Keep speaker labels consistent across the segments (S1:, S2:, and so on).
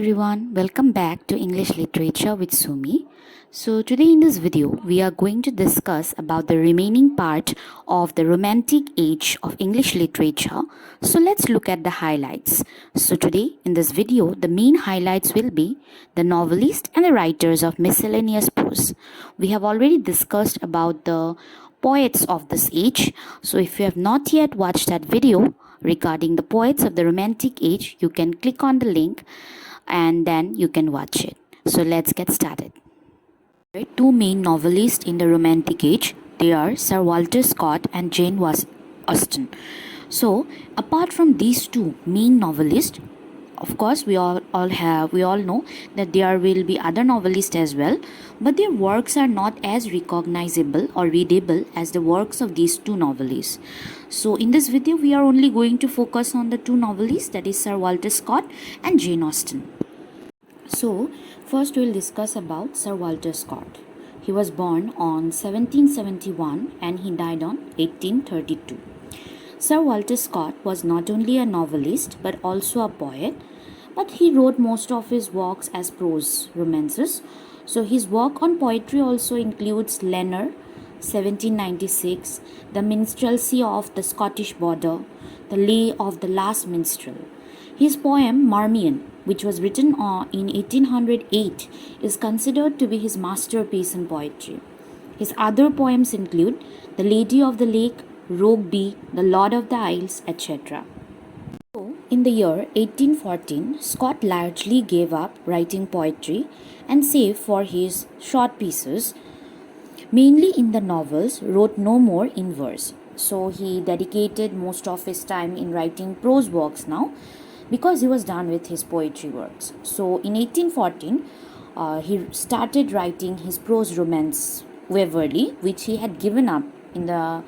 S1: everyone, welcome back to English Literature with Sumi. So today in this video we are going to discuss about the remaining part of the romantic age of English literature. So let's look at the highlights. So today in this video the main highlights will be the novelists and the writers of miscellaneous prose. We have already discussed about the poets of this age. So if you have not yet watched that video regarding the poets of the romantic age, you can click on the link and then you can watch it. So let's get started. Two main novelists in the romantic age, they are Sir Walter Scott and Jane Austen. So apart from these two main novelists, of course we all know that there will be other novelists as well, but their works are not as recognizable or readable as the works of these two novelists. So in this video we are only going to focus on the two novelists, that is Sir Walter Scott and Jane Austen. So first we will discuss about Sir Walter Scott. He was born on 1771 and he died on 1832. Sir Walter Scott was not only a novelist but also a poet, but he wrote most of his works as prose romances. So his work on poetry also includes Leonard, 1796, The Minstrelsy of the Scottish Border, The Lay of the Last Minstrel. His poem Marmion, which was written in 1808, is considered to be his masterpiece in poetry. His other poems include The Lady of the Lake, Rogeby, The Lord of the Isles, etc. So, in the year 1814, Scott largely gave up writing poetry and save for his short pieces, mainly in the novels, wrote no more in verse. So he dedicated most of his time in writing prose works now because he was done with his poetry works. So in 1814, he started writing his prose romance Waverley, which he had given up in the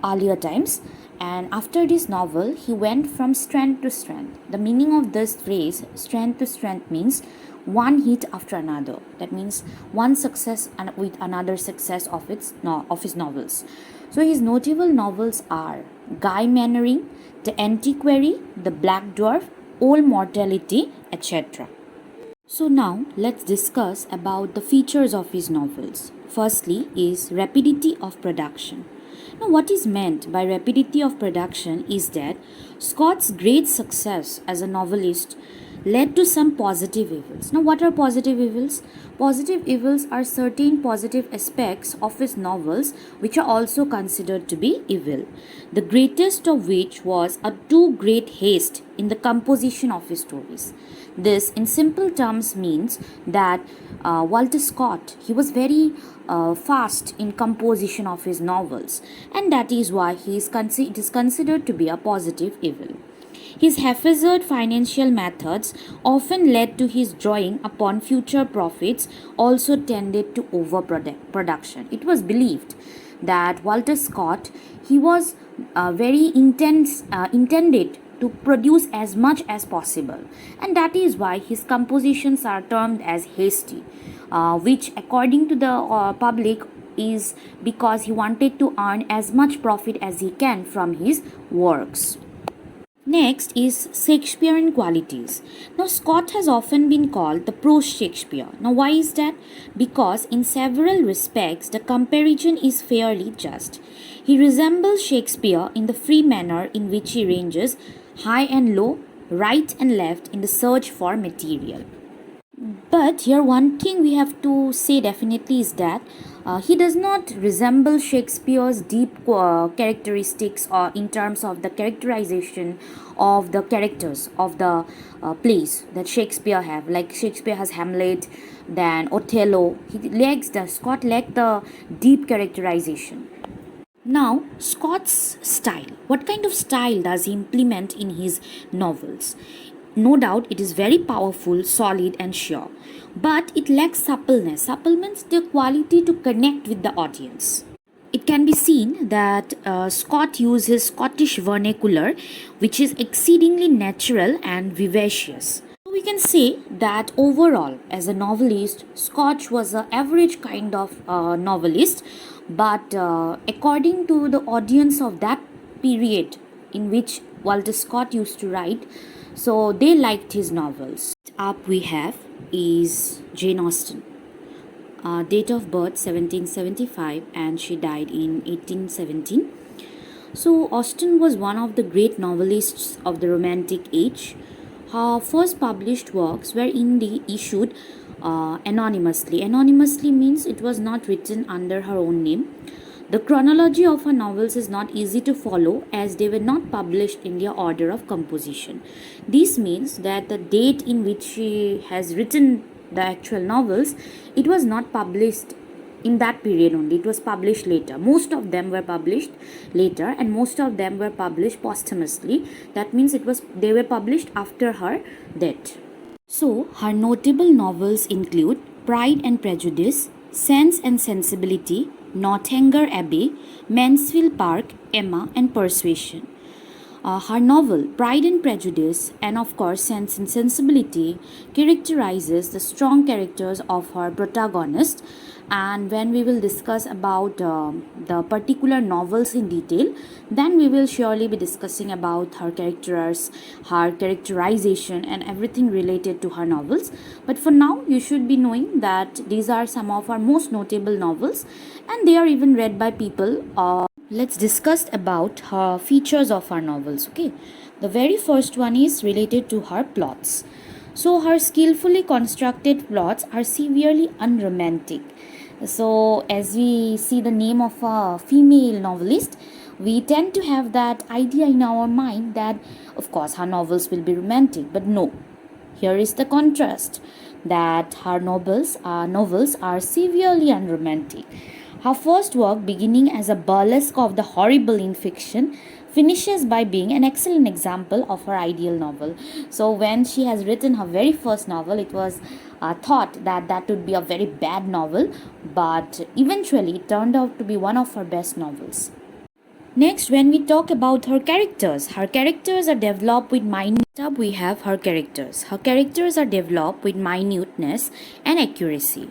S1: earlier times. And after this novel, he went from strength to strength. The meaning of this phrase, strength to strength, means one hit after another. That means one success and with another success of his novels. So his notable novels are Guy Mannering, The Antiquary, The Black Dwarf, Old Mortality, etc. So now let's discuss about the features of his novels. Firstly is rapidity of production. Now what is meant by rapidity of production is that Scott's great success as a novelist led to some positive evils. Now what are positive evils? Positive evils are certain positive aspects of his novels which are also considered to be evil. The greatest of which was a too great haste in the composition of his stories. This in simple terms means that Walter Scott, he was very fast in composition of his novels, and that is why it is considered to be a positive evil. His haphazard financial methods often led to his drawing upon future profits, also tended to overproduction. It was believed that Walter Scott, he was intended to produce as much as possible, and that is why his compositions are termed as hasty, which according to the public is because he wanted to earn as much profit as he can from his works. Next is Shakespearean qualities. Now Scott has often been called the prose Shakespeare. Now why is that? Because in several respects the comparison is fairly just. He resembles Shakespeare in the free manner in which he ranges high and low, right and left in the search for material. But here one thing we have to say definitely is that he does not resemble Shakespeare's deep characteristics or in terms of the characterization of the characters of the plays that Shakespeare have. Like Shakespeare has Hamlet, then Othello. Scott lacked the deep characterization. Now, Scott's style. What kind of style does he implement in his novels? No doubt it is very powerful, solid and sure, but it lacks suppleness. Supple means the quality to connect with the audience. It can be seen that Scott uses Scottish vernacular, which is exceedingly natural and vivacious. We can say that overall, as a novelist, Scott was an average kind of novelist, but according to the audience of that period, in which Walter Scott used to write. So they liked his novels. Up we have is Jane Austen. Date of birth 1775 and she died in 1817. So Austen was one of the great novelists of the Romantic Age. Her first published works were issued anonymously. Anonymously means it was not written under her own name. The chronology of her novels is not easy to follow as they were not published in their order of composition. This means that the date in which she has written the actual novels, it was not published in that period only. It was published later. Most of them were published later and most of them were published posthumously. That means they were published after her death. So her notable novels include Pride and Prejudice, Sense and Sensibility, Northanger Abbey, Mansfield Park, Emma, and Persuasion. Her novel Pride and Prejudice and of course Sense and Sensibility characterizes the strong characters of her protagonist, and when we will discuss about the particular novels in detail, then we will surely be discussing about her characters, her characterization and everything related to her novels. But for now you should be knowing that these are some of our most notable novels and they are even read by people. Let's discuss about her features of her novels. Okay, the very first one is related to her plots. So her skillfully constructed plots are severely unromantic. So as we see the name of a female novelist, we tend to have that idea in our mind that of course her novels will be romantic, but no. Here is the contrast, that her novels are severely unromantic. Her first work, beginning as a burlesque of the horrible in fiction, finishes by being an excellent example of her ideal novel. So when she has written her very first novel, it was thought that that would be a very bad novel, but eventually it turned out to be one of her best novels. Next, when we talk about her characters are developed with minute. Up we have her characters. Her characters are developed with minuteness and accuracy.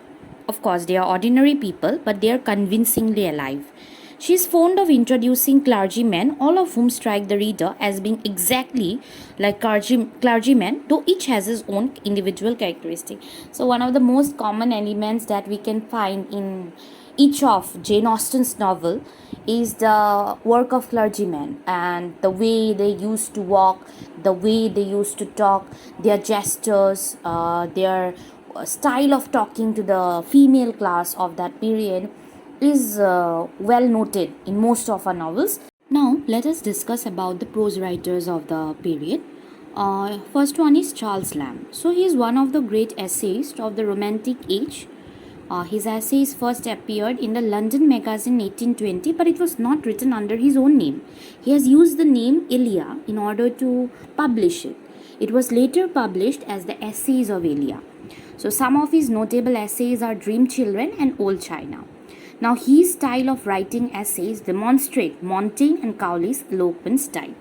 S1: Of course, they are ordinary people, but they are convincingly alive. She is fond of introducing clergymen, all of whom strike the reader as being exactly like clergymen, though each has his own individual characteristic. So, one of the most common elements that we can find in each of Jane Austen's novel is the work of clergymen and the way they used to walk, the way they used to talk, their gestures, their style of talking to the female class of that period is well noted in most of our novels. Now let us discuss about the prose writers of the period. First one is Charles Lamb. So he is one of the great essayists of the Romantic Age. His essays first appeared in the London magazine 1820, but it was not written under his own name. He has used the name Elia in order to publish it. It was later published as the Essays of Elia. So some of his notable essays are Dream Children and Old China. Now his style of writing essays demonstrate Montaigne and Cowley's eloquent style.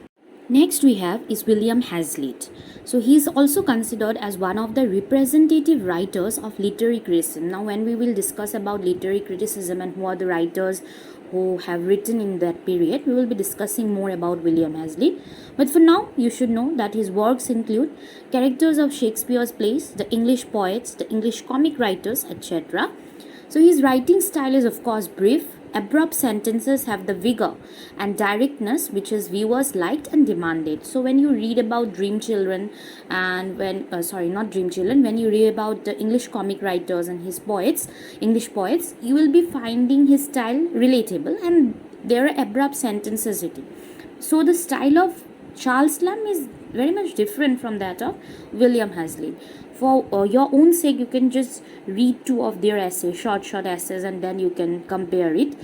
S1: Next we have is William Hazlitt. So he is also considered as one of the representative writers of literary criticism. Now when we will discuss about literary criticism and who are the writers who have written in that period, we will be discussing more about William Hazlitt. But for now, you should know that his works include characters of Shakespeare's plays, the English poets, the English comic writers, etc. So his writing style is of course brief. Abrupt sentences have the vigor and directness which his viewers liked and demanded. So when you read about Dream Children and when you read about the English comic writers and his poets, English poets, you will be finding his style relatable and there are abrupt sentences written. So the style of Charles Lamb is very much different from that of William Hazlitt. For your own sake, you can just read two of their essays, short essays, and then you can compare it.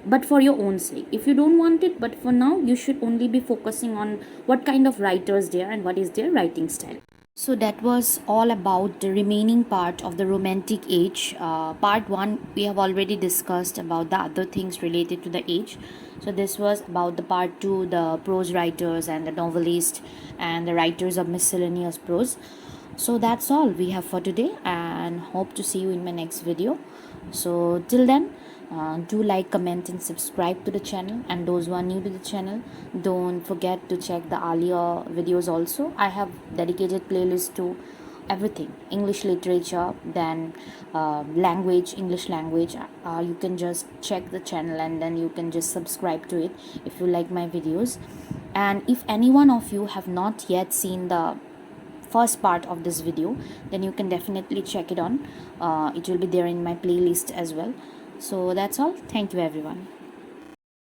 S1: But for your own sake, if you don't want it, but for now, you should only be focusing on what kind of writers they are and what is their writing style. So that was all about the remaining part of the Romantic Age. Part 1, we have already discussed about the other things related to the age. So this was about the part 2, the prose writers and the novelists and the writers of miscellaneous prose. So that's all we have for today and hope to see you in my next video. So till then, Do like, comment, and subscribe to the channel. And those who are new to the channel, don't forget to check the earlier videos also. I have dedicated playlist to everything: English literature, then language, English language. You can just check the channel and then you can just subscribe to it if you like my videos. And if any one of you have not yet seen the first part of this video, then you can definitely check it on. It will be there in my playlist as well. So that's all. Thank you everyone.